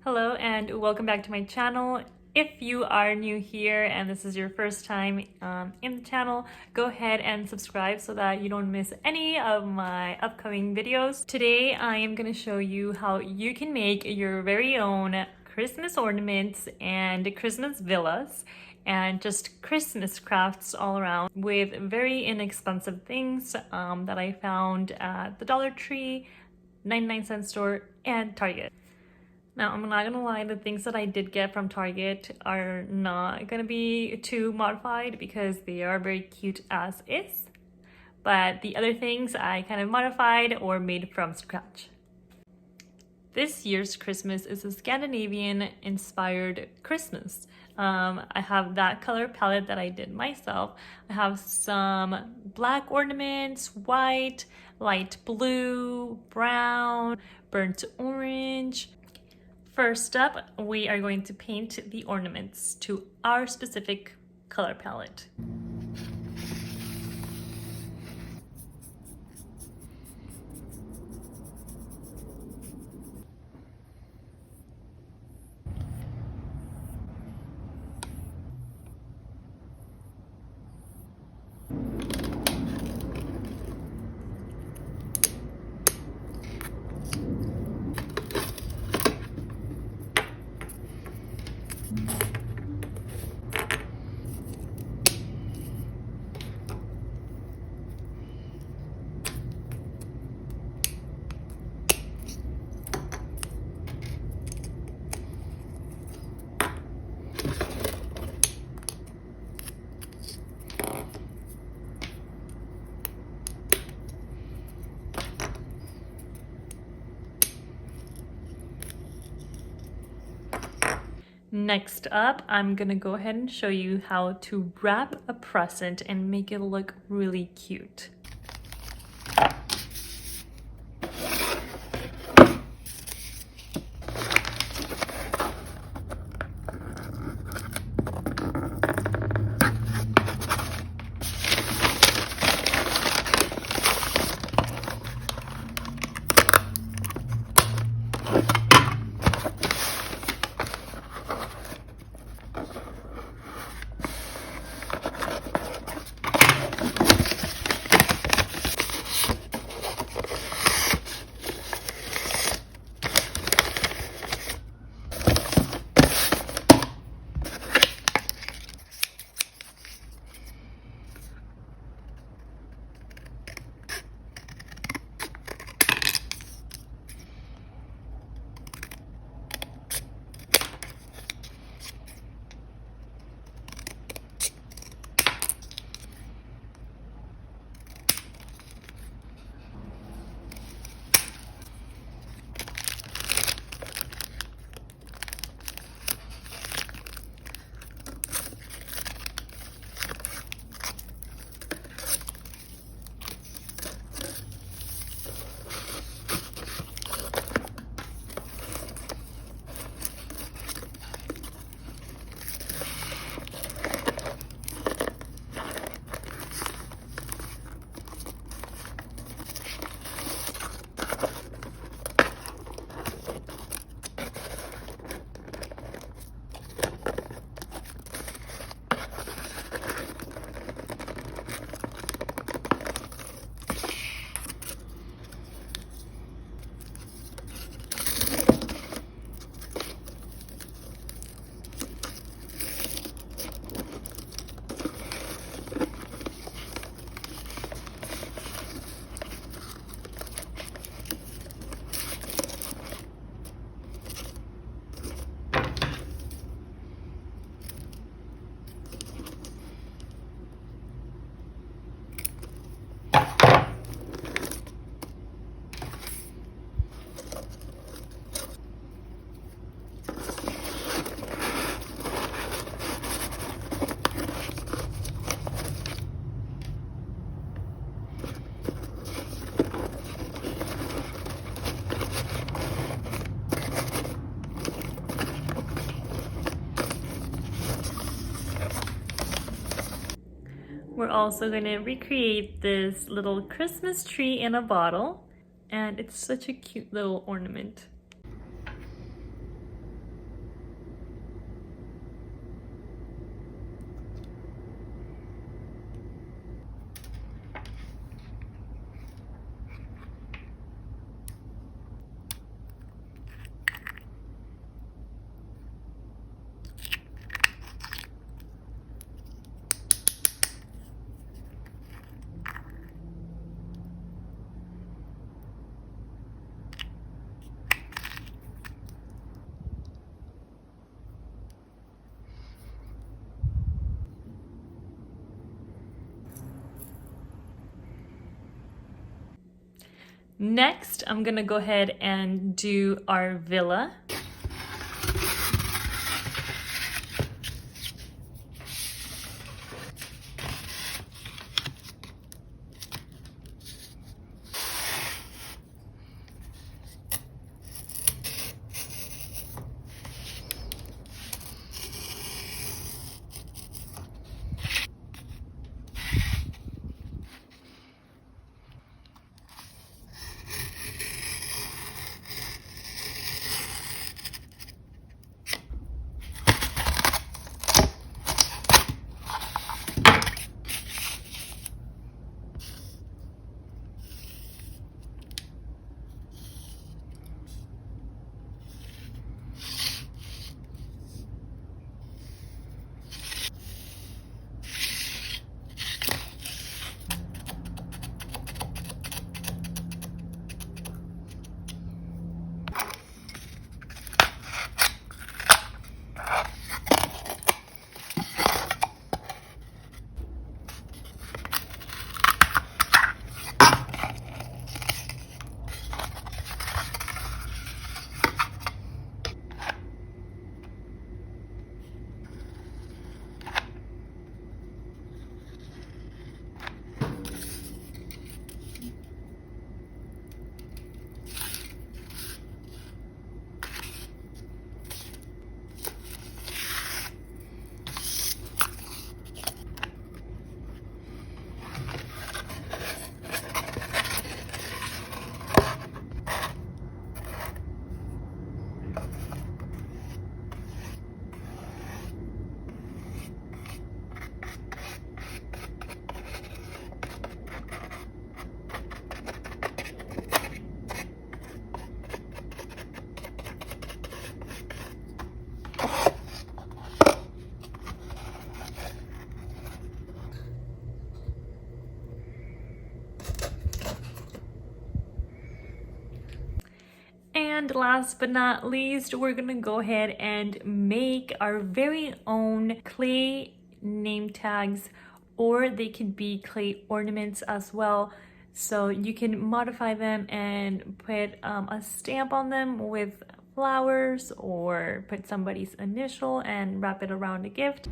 Hello and welcome back to my channel. If you are new here and this is your first time in the channel, go ahead and subscribe so that you don't miss any of my upcoming videos. Today I am going to show you how you can make your very own Christmas ornaments and Christmas villas and just Christmas crafts all around with very inexpensive things that I found at the Dollar Tree, 99-cent store, and Target. Now, I'm not gonna lie, the things that I did get from Target are not gonna be too modified because they are very cute as is. But the other things I kind of modified or made from scratch. This year's Christmas is a Scandinavian inspired Christmas. I have that color palette that I did myself. I have some black ornaments, white, light blue, brown, burnt orange. First up, we are going to paint the ornaments to our specific color palette. Next up, I'm gonna go ahead and show you how to wrap a present and make it look really cute. We're also going to recreate this little Christmas tree in a bottle, and it's such a cute little ornament. Next, I'm gonna go ahead and do our villa. And last but not least, we're gonna go ahead and make our very own clay name tags, or they could be clay ornaments as well. So you can modify them and put a stamp on them with flowers, or put somebody's initial and wrap it around a gift.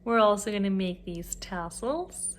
We're also gonna make these tassels.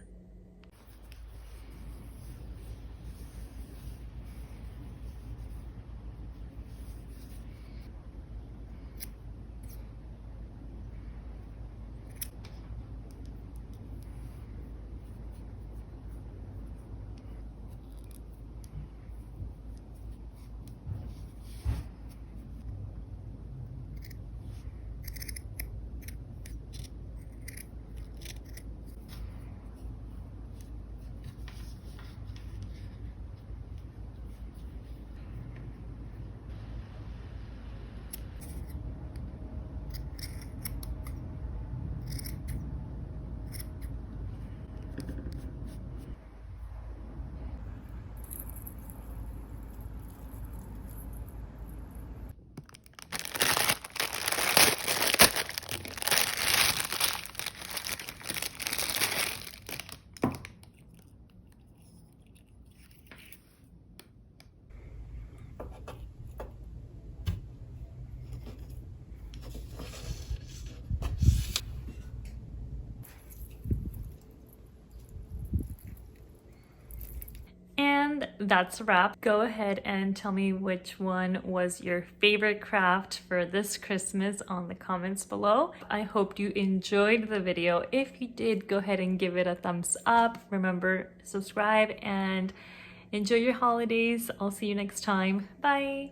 And that's a wrap. Go ahead and tell me which one was your favorite craft for this Christmas on the comments below. I hope you enjoyed the video. If you did, go ahead and give it a thumbs up. Remember, subscribe and enjoy your holidays. I'll see you next time. Bye.